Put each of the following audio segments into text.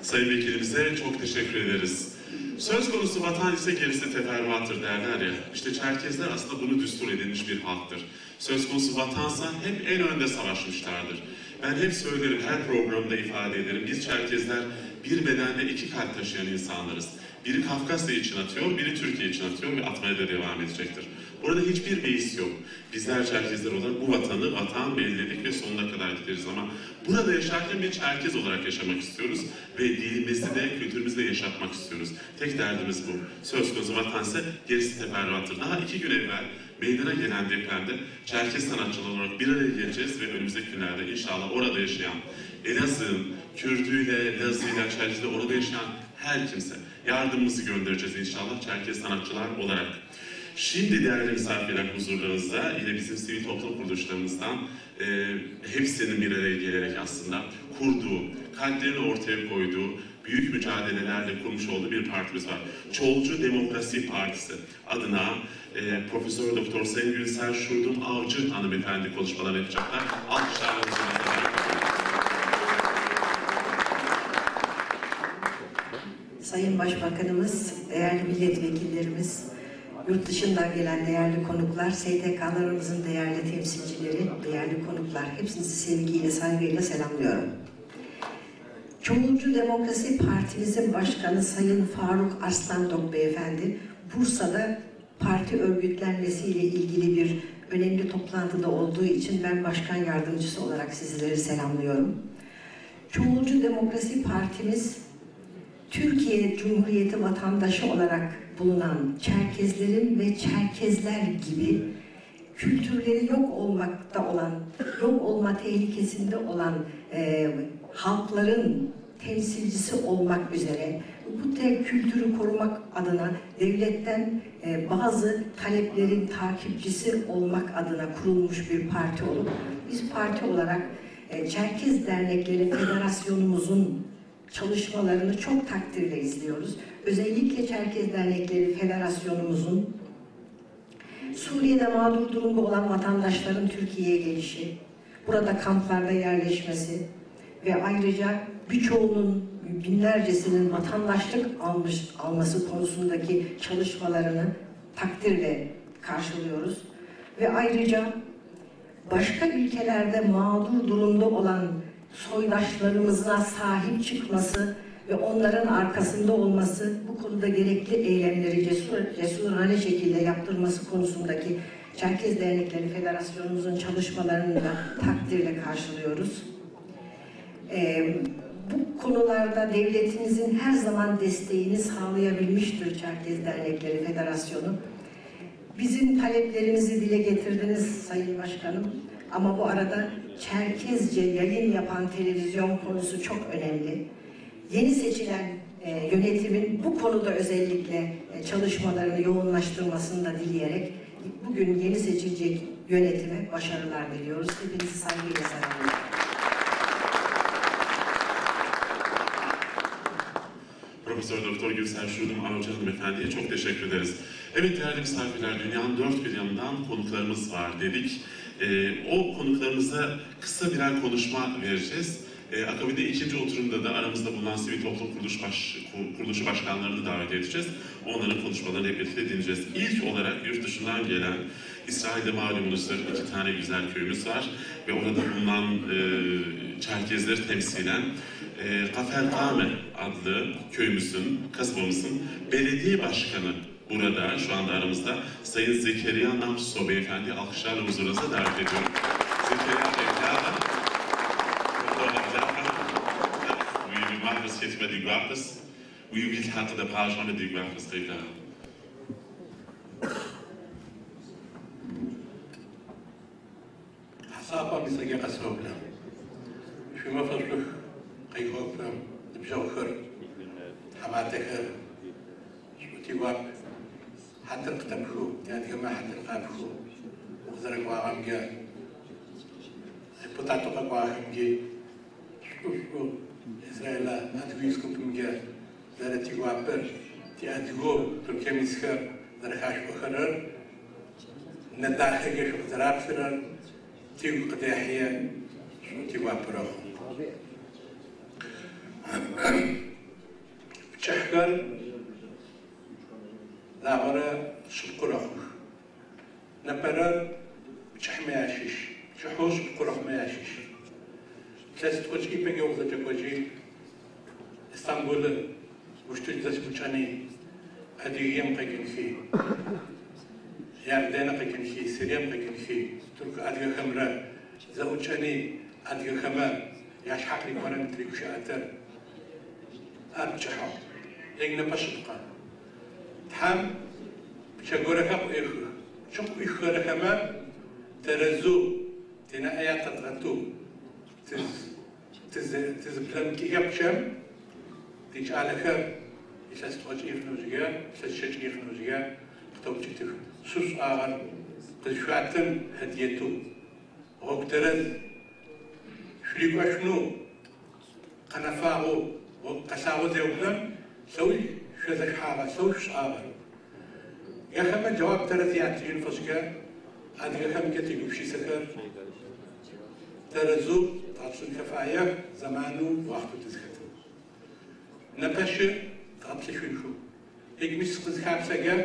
Sayın Vekilimize çok teşekkür ederiz. Söz konusu vatan ise gerisi teferruattır derler ya. İşte Çerkezler aslında bunu düstur edilmiş bir halktır. Söz konusu vatansa hep en önde savaşmışlardır. Ben hep söylerim, her programda ifade ederim. Biz Çerkezler bir bedende iki kalp taşıyan insanlarız. Biri Kafkasya için atıyor, biri Türkiye için atıyor ve atmaya da devam edecektir. Burada hiçbir beis yok. Bizler Çerkezler olarak bu vatanı vatan belirledik ve sonuna kadar gideriz ama burada yaşarken bir Çerkez olarak yaşamak istiyoruz ve dilimizi de kültürümüzü de yaşatmak istiyoruz. Tek derdimiz bu. Söz konusu vatansa gerisi teferruattır. Daha 2 gün evvel meydana gelen depremde Çerkez sanatçılar olarak bir araya geleceğiz ve önümüzdeki günlerde inşallah orada yaşayan Elazığ'ın Kürdüyle, Lazıyla, Çerkez'de orada yaşayan her kimse yardımımızı göndereceğiz inşallah Çerkez sanatçılar olarak. Şimdi değerli misafirler huzurlarınızda yine bizim sivil toplum kuruluşlarımızdan hepsinin bir araya gelerek aslında kurduğu, kalplerini ortaya koyduğu, büyük mücadelelerle kurmuş olduğu bir partimiz var. Çoğulcu Demokrasi Partisi adına Profesör Doktor Sayın Gülser Şurdun Avcı hanımefendi konuşmalar yapacaklar. Alkışlarınızı Sayın Başbakanımız, değerli milletvekillerimiz, yurt dışından gelen değerli konuklar, STK'larımızın değerli temsilcileri, değerli konuklar, hepinizi sevgiyle, saygıyla selamlıyorum. Çoğulcu Demokrasi Partimizin başkanı Sayın Faruk Arslandok Beyefendi, Bursa'da parti örgütlenmesiyle ilgili bir önemli toplantıda olduğu için ben başkan yardımcısı olarak sizleri selamlıyorum. Çoğulcu Demokrasi Partimiz, Türkiye Cumhuriyeti vatandaşı olarak bulunan Çerkezlerin ve Çerkezler gibi kültürleri yok olmakta olan, yok olma tehlikesinde olan halkların temsilcisi olmak üzere bu kültürü korumak adına devletten bazı taleplerin takipçisi olmak adına kurulmuş bir parti olup biz parti olarak Çerkez Dernekleri Federasyonumuzun çalışmalarını çok takdirle izliyoruz. Özellikle Çerkez Dernekleri Federasyonumuzun Suriye'de mağdur durumda olan vatandaşların Türkiye'ye gelişi, burada kamplarda yerleşmesi ve ayrıca birçoğunun, binlercesinin vatandaşlık alması konusundaki çalışmalarını takdirle karşılıyoruz. Ve ayrıca başka ülkelerde mağdur durumda olan soydaşlarımızına sahip çıkması ve onların arkasında olması, bu konuda gerekli eylemleri cesurane şekilde yaptırması konusundaki Çerkez Dernekleri Federasyonumuzun çalışmalarını da takdirle karşılıyoruz. Bu konularda devletimizin her zaman desteğini sağlayabilmiştir Çerkez Dernekleri Federasyonu. Bizim taleplerimizi dile getirdiniz Sayın Başkanım. Ama bu arada Çerkezce yayın yapan televizyon konusu çok önemli. Yeni seçilen yönetimin bu konuda özellikle çalışmalarını yoğunlaştırmasını da dileyerek bugün yeni seçilecek yönetime başarılar diliyoruz. Hepinizi saygıyla selamlıyorum. Profesör Doktor Gülser Şurdun Avcı hanımefendiye çok teşekkür ederiz. Evet değerli misafirler, dünyanın dört bir yanından konuklarımız var dedik. O konuklarımıza kısa birer konuşma vereceğiz. Akabinde ikinci oturumda da aramızda bulunan sivil toplum kuruluşu başkanlarını davet edeceğiz. Onların konuşmalarını hep birlikte dinleyeceğiz. İlk olarak yurt dışından gelen, İsrail'de malumunuzdur 2 tane güzel köyümüz var ve orada bulunan Çerkezleri temsilen Kafelkame adlı köyümüzün, kasabamızın belediye başkanı burada şu anda aramızda Sayın Zekeriya Namso Beyefendi alkışlarla huzurunuza davet ediyorum. Zekeriya Beyefendi, يتم ديغوافس ويجي الحق ده باج عم ديغوافس قيلا حسابا مسجى قسوبنا شو ما فصلك قيقوبنا بجوخر حماتكر شو تيغواب حتى القتمخو يعني كما حتى القابخو وخزرك واغمجا بوتاتو قواغمجي شو إسرائيل أدويسكم تمجا زارة تيغوابر تي أدغو تركيميسكر زارة بخرر نداخل شو زراب سرر تيغو قداحية شو تيغوابر Şıkar, dağlara şıkkırak. Naparar, çahmayaşiş. Çahoş şıkkırakmayaşiş. Test koç ipek yolda koçi. İstanbul'u, uçtuğunuz uçani, adiyem kakinki. Yardana kakinki, Siriyem kakinki. Türk adiye kamra, zauçani, adiye kama. Yaş hakli konan trikuşa atar. أرجحه لأن بشطقة تحم شجورك أبويه شق إخوانك ما ترزو تنا آيات تغطو تز بلم كي يبشم تجعلك إساس توجيه نوزيا إساس شجيه نوزيا توجيه تف سوس آغر قشواتن هديتو هوك ترز شريك أشنو قنفاغو وقساوة زوجنا سوي شذك حاجة سوي شعابا يا خم جواب ترى عشرين فصكة هذا يا خم كتير بشي سكر ترى زوج تعطون كفاية زمانه وقته تزكته نبش تعطي شو هيك مش تزكاب سجى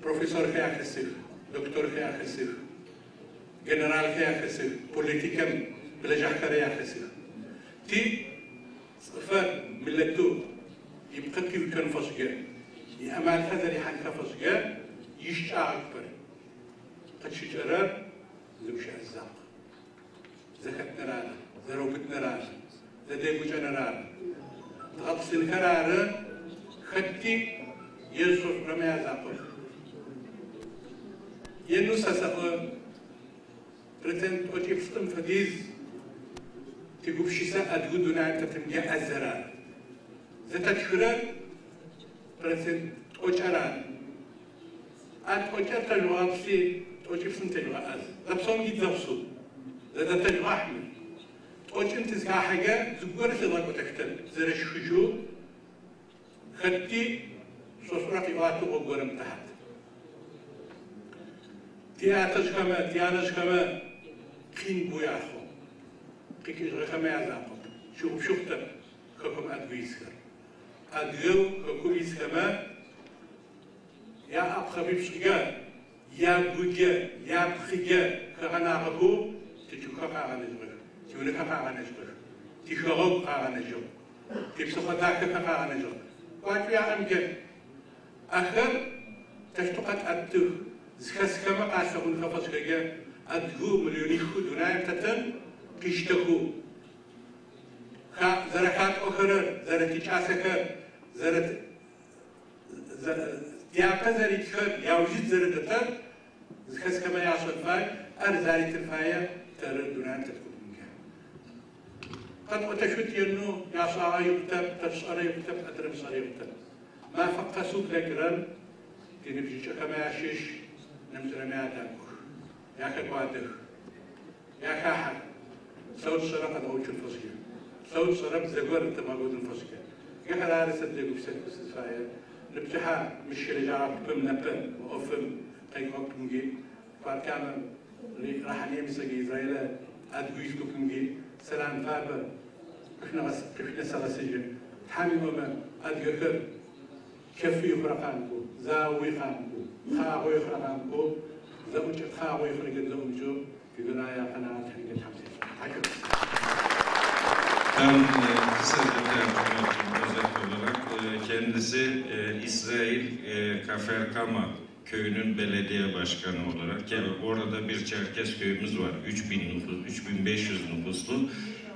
بروفيسور خيار خسيف دكتور خيار خسيف جنرال خيار خسيف بوليتيكم بلا جحكر خيار خسيف تي صفات ملتو يبقى كيف كان فصجة يأمال هذا اللي حنك فصجة يشتاع أكبر قد شجرات زوج الزاق زكت نرانا زروبت نرانا زديبوج نرانا تغطس الكرارة خدتي يزور رمي زاقر ينوسا سأقول بريتند وجيب ستم فديز تقول شيء أدودنا أنت تمجع الزرار زتشكران برسل أوجران أوجر تجواب سي أوجب سن تجواب أز لبسون يتزوجوا زاد تجواب أحمد أوجن تزكى حاجة زبورة تضاق وتكتل زرش خجو خدتي صورة قواتو وقرم تحت تياتش كما قين بويا أخو كيكيش غير يعزاقب شوفتك كوكم أدويسكر أدغو كوكو إسكما يا أب خبيب شجا يا بوجا يا بخجا كغنا غبو تجوكا غانجبر تيونكا غانجبر تيشوغو غانجو تيبسخداك غانجو واتو يا أمجد آخر تشتقت أدو زكاسكما قاسمون خفصكا أدغو مليوني خدونا يمتتن قشتكو زركات أخرى زرت إجاسكر زرت ديابة زرت خر يوجد زرتتر زخس كما يعصر فاي أرزاري ترفايا تردونان تتكلمك قد أتشوت ينو يعصر يكتب تفسر يكتب أدرمسر يكتب ما فقسوك لكرن تنبجيش كما يعشيش نمزر ما يعدامك يا كبادر يا كاحر صوت صرف هذا هو الفصيح صوت صرف زجور أنت موجود الفصيح يا هلا رسد لك بسات بسفاية نبتحى مش اللي جاب بم نبم وأفهم قيمك مجي فكان اللي راح نيمسك إسرائيل أدويش كمجي سلام فابا إحنا سلاسيجن حامي مما أديكر كفي يخرقانكو زاوي خانكو خاوي يخرقانكو زوج خاوي يخرق زوجو في بنايا قناة حقيقة حمسين Ben kısaca özet olarak kendisi İsrail Kaferkama köyünün belediye başkanı olarak orada bir Çerkes köyümüz var. 3000 nüfus, 3500 nüfuslu.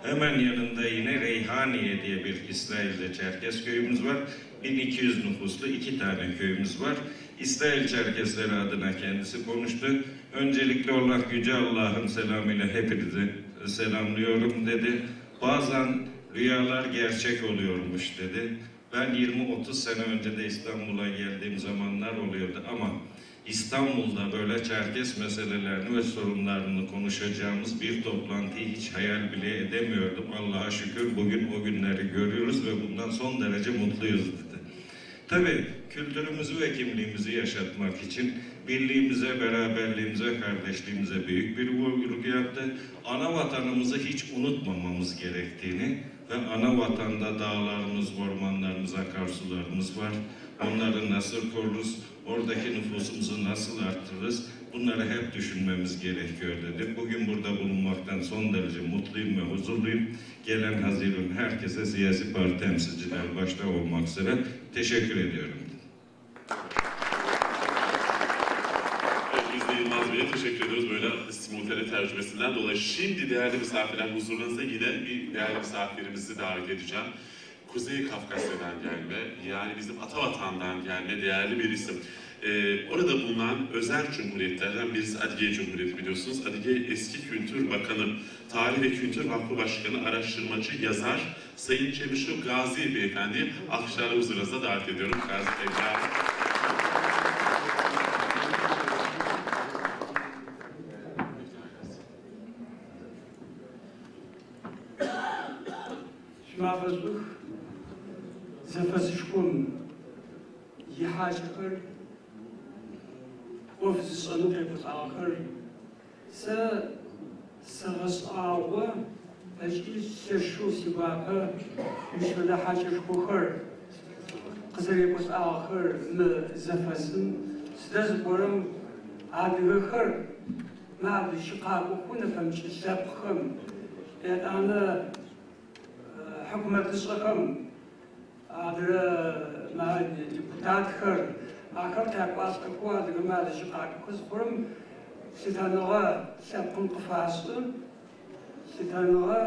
Hemen yanında yine Reyhaniye diye bir İsrail'de Çerkes köyümüz var. 1200 nüfuslu 2 tane köyümüz var. İsrail Çerkesleri adına kendisi konuştu. Öncelikli olarak Yüce Allah'ın selamıyla hepinizi selamlıyorum dedi. Bazen rüyalar gerçek oluyormuş dedi. Ben 20-30 sene önce de İstanbul'a geldiğim zamanlar oluyordu ama İstanbul'da böyle Çerkes meselelerini ve sorunlarını konuşacağımız bir toplantıyı hiç hayal bile edemiyordum. Allah'a şükür bugün o günleri görüyoruz ve bundan son derece mutluyuz dedi. Tabii kültürümüzü ve kimliğimizi yaşatmak için birliğimize, beraberliğimize, kardeşliğimize büyük bir vurgu yaptı. Ana vatanımızı hiç unutmamamız gerektiğini ve ana vatanda dağlarımız, ormanlarımız, akarsularımız var. Onları nasıl koruruz, oradaki nüfusumuzu nasıl arttırırız, bunları hep düşünmemiz gerekiyor dedi. Bugün burada bulunmaktan son derece mutluyum ve huzurluyum. Gelen Haziran herkese siyasi parti temsilciler başta olmak üzere teşekkür ediyorum. Evet, biz de Yılmaz Bey'e teşekkür ediyoruz böyle simultane tercümesinden dolayı. Şimdi değerli misafirler huzurlarınıza yine bir değerli misafirimizi davet edeceğim. Kuzey Kafkasya'dan gelme, yani bizim Atavatan'dan gelme değerli bir isim. Orada bulunan özel cumhuriyetlerden birisi Adige Cumhuriyeti biliyorsunuz. Adige eski Kültür Bakanı, Tarih ve Kültür Vakfı Başkanı, araştırmacı, yazar Sayın Çemişo Gazi Beyefendi alkışlarla huzurunuzda davet ediyorum. Gazi Bey. شمافزوخ زفزشكم يحاجكر وفز صنوك بتاعكر سغس آوة أجي سشو سباقة مش بلا حاجة شكوخر قزري بتاعكر م زفزن سدز برم عادغخر ما بشقاق وخونا فمش سابخم يعني أنا حكومة الصخم هذا مع الديبوتات خر آخر تقاس كوا هذا ما هذا شقاق كوزخرم ستانوغا سبقم قفاصل ستانوغا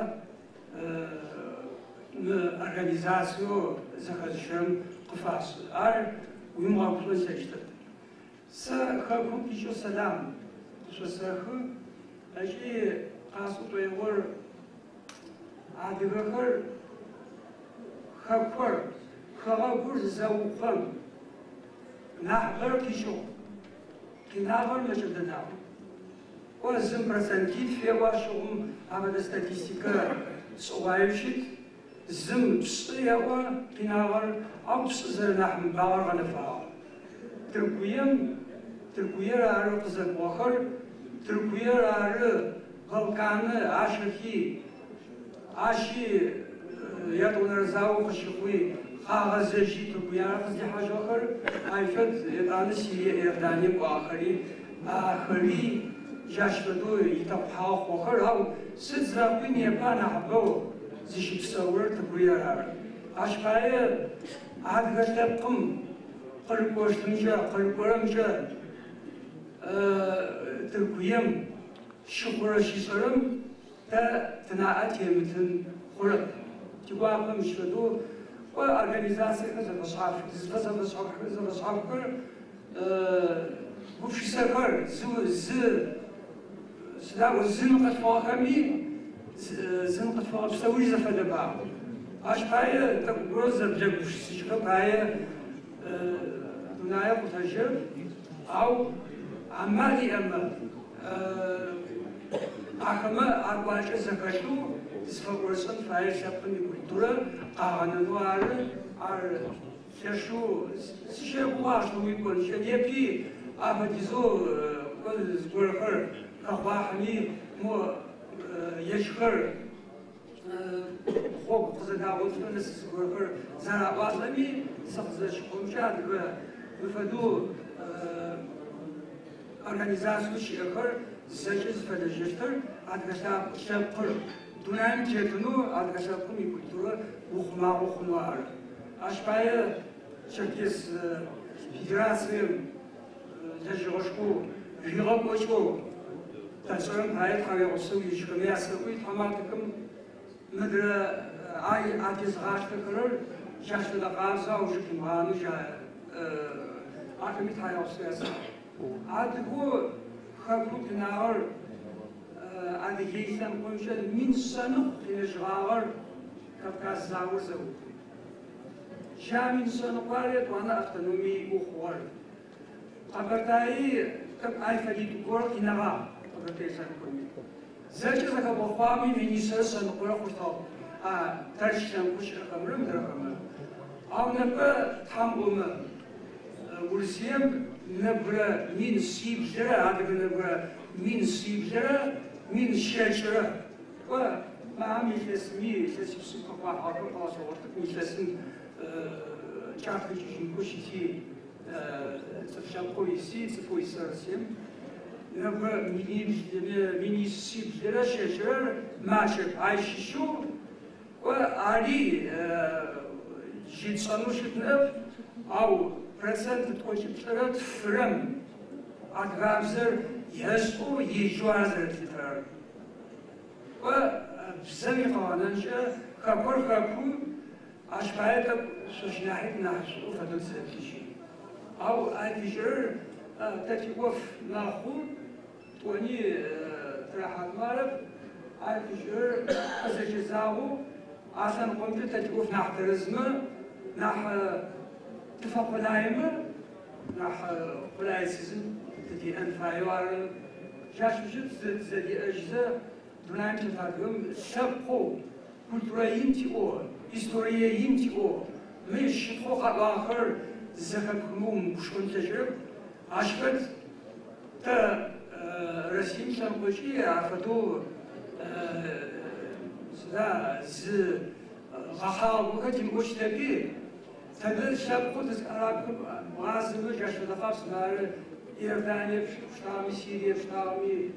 organizasyon захожим قفاصل ويوم غفلة سجدت سخكم كيشو سلام شو سخ أجي قاسو تويور عادغخر خبر خبر زوقم نحبر كيشو كنابر مجدنا وزم برسنتيت في واشوم عمل استاتيستيكا سوايشت زم بسطيا وكنابر أو بسطر نحن باور غنفا تركويا رارو قزل بوخر تركويا رارو غلقان عاشركي عاشي يدون رزاو خشقوي خاغز جي تركويا قزل حاجة آخر عايفت يدان سيريا إرداني آخري جاشفدو يتبحاو خوخر أو ست زرابين يبان أحبو زيشي بسور تركويا رار عاشقايا عاد غشتبقم قرقوشتمجا قرقورمجا تركويم شكرا شيسرم تناعت يمتن خلق تقوى مشفدو وأورجانيزاسية كذا بصحاب كر وفي سكر سلاو الزن قد فاهمي زن قد فاهم سوي زفل بعض عش باية تقبروز بجب شكل باية دنيا متجر أو عمالي أما أخما أربعة زكاشو سفورسن فاير شابني كولتورا قاعدنا على شو شيء شو يقول شيء يبي أبديزو كل زبرخر كواحني مو يشكر خوب قصدا وصلنا زبرخر زرع بازمي سخزش قمشاد بفدو organizasyon şirketler sekiz federasyonlar arkadaşlar şirketler dönem çetunu arkadaşlar kumi kültürü okumalar. Aşağıya şirket federasyon tecrübeşku jirakoşku tasarım hayat hayatı ilişkileri asılıyı tamamen müdür ay ateş açtıkları yaşlı gaza uçtum hanıca akımit hayatı asıl. Adıgı xakut nağır adıgıysan konuşan min sanık ilişkiler Kafkas zavur zavur. Şamin sanıklar ya tuana avtonomi uxuar. Abartayı kap ayfadi tukor inağa abartaysan koymi. Zerçe zaka boğami minisa sanıklar kuştav. Tarşan kuş rakamrım rakamrım. Avnapa tam onu Ursiyem nebra min sibjera adı nebra min sibjera min şeşera ve mami kesmi sesipsi kafa halka kalasa ortak misesin çarpıcı koşiti tefşan koyisi tıpoysarsiyem nebra min sibjera şeşera maşep ayşişu ve ali jitsanuşitnev au процент точно фрем адгамзер ясу ежуазер титар ва бзами қананша хабар хабу ашбайта сушнахит нахсу фадусатиши ау адижер татиоф наху тони трахатмаров адижер азажизау асан қомты татиоф нахтеризмы нах تفقدايمه راح قلايسيزم تدي انفايوار جاش بجد زدي اجزاء دونايم تفاقم شبقو كولتورايين تي او هيستوريين تي او مش شطخو اخر زخكموم كشكون تجرب عشقت تا رسيم شنقوشي عفتو سدا ز غخاو وكتم وشتبي تدل شاب قدس أراكم معظم جاش دفاع سنار إيردانيا بشتامي سوريا بشتامي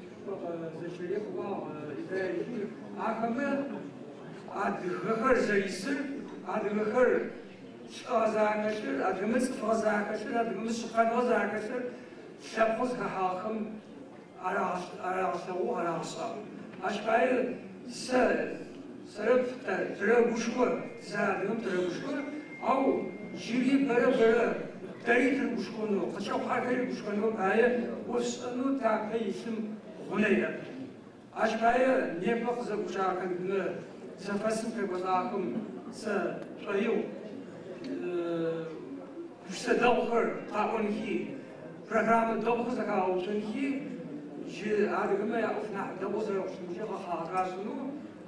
زشريك وما إسرائيل أكمل عاد غخر زيسر عاد غخر شازاكشر عاد غمس فازاكشر عاد غمس شقان وازاكشر شاب قدس كحاكم أراسو أراسا أشبايل سرب تربوشور زادهم تربوشور أو جيبي برا تريد المشكونو قشاو حاكي المشكونو بايا وسأنو تاكي اسم غنية أش بايا نيبق زبوشاكن بنا زفاسم كبزاكم سطيو وسدوخر قاقونكي برنامج دوخر زكاوتونكي جي عادقما يعرفنا دوزر وشمجي خاقاسنو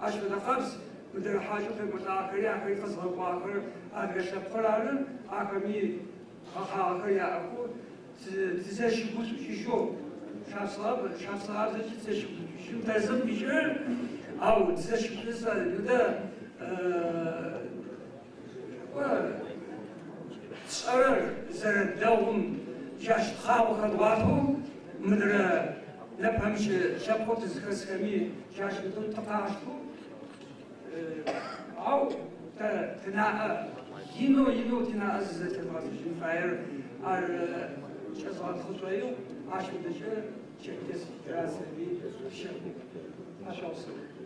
أش بدقبس مدر حاجة في متأخر يا أخي قصة باخر أدرس قرارن أكمل آخر يا أخو تزاش بوس شو شخصاب تزاش شو تزم بيجر أو تزاش بوس يدا صار زر دوم جاش خاو خدواتهم مدر نفهمش شبكة زخسكمي جاش بدون تقاشتو أو تناء ينو تناء زت الماتشين فاير على شغال خطويو عشان دشة شكل دراسة بي شغل ما شاء الله